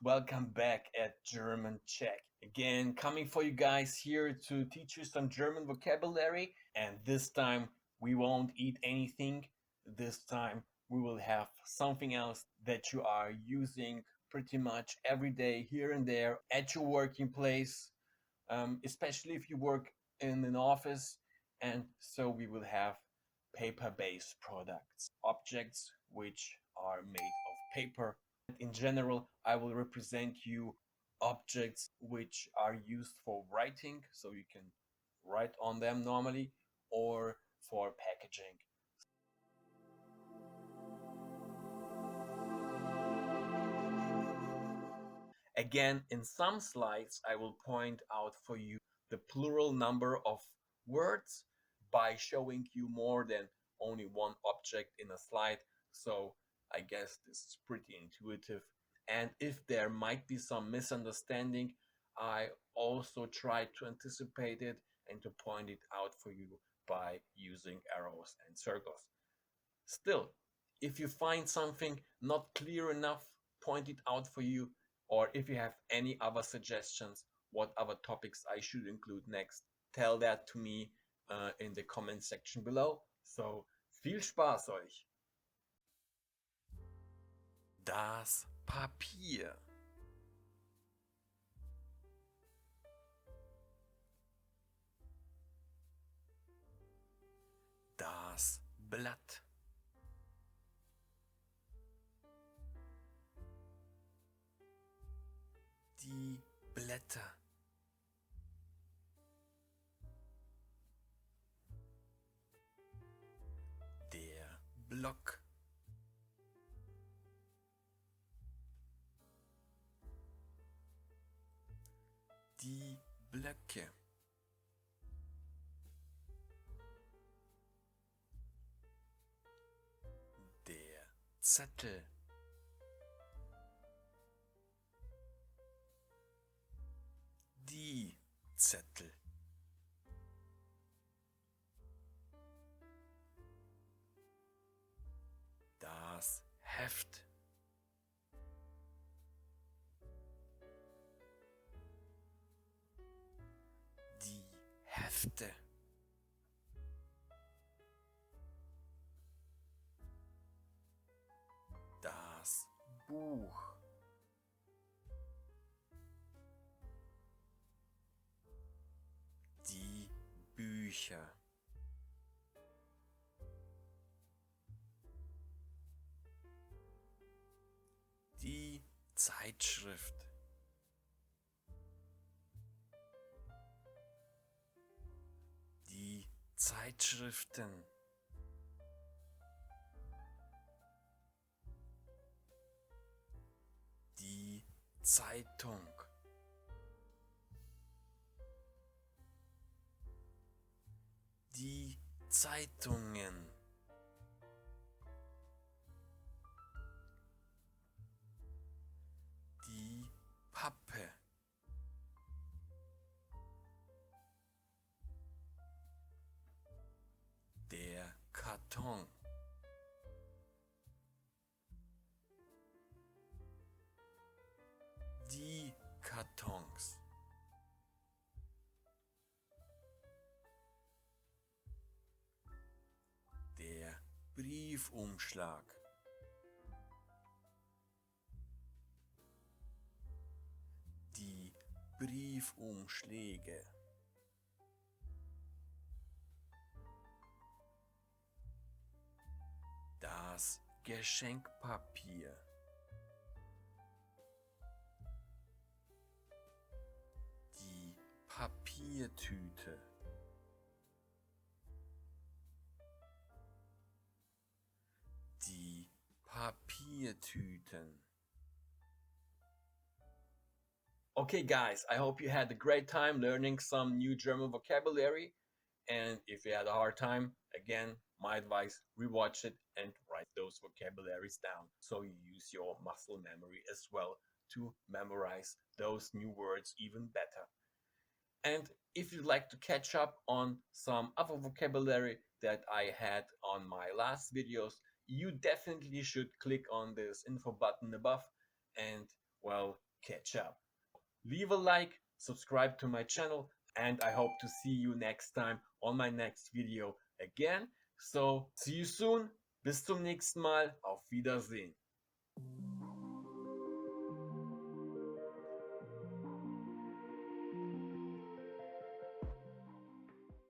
Welcome back at German Check. Again, coming for you guys here to teach you some German vocabulary. And this time we won't eat anything. This time we will have something else that you are using pretty much every day here and there at your working place, especially if you work in an office. And so we will have paper based products, objects which are made of paper. In general, I will represent you objects which are used for writing, so you can write on them normally, or for packaging. Again, in some slides, I will point out for you the plural number of words by showing you more than only one object in a slide. So I guess this is pretty intuitive. And if there might be some misunderstanding, I also try to anticipate it and to point it out for you by using arrows and circles. Still, if you find something not clear enough, point it out for you, or if you have any other suggestions, what other topics I should include next, tell that to me in the comment section below. So, viel Spaß euch! Das Papier. Das Blatt. Die Blätter. Der Block. Die Blöcke. Der Zettel. Die Zettel. Das Heft. Die Hefte. Das Buch. Die Bücher. Die Zeitschrift. Die Zeitschriften. Die Zeitung. Die Zeitungen. Die Pappe. Der Karton. Die Kartons. Der Briefumschlag. Die Briefumschläge. Das Geschenkpapier. Die Papiertüte. Die Papiertüten. Okay, guys, I hope you had a great time learning some new German vocabulary. And if you had a hard time, again, my advice, rewatch it and write those vocabularies down so you use your muscle memory as well to memorize those new words even better. And if you'd like to catch up on some other vocabulary that I had on my last videos, you definitely should click on this info button above and, well, catch up. Leave a like, subscribe to my channel, and I hope to see you next time on my next video again. So, see you soon. Bis zum nächsten Mal. Auf Wiedersehen.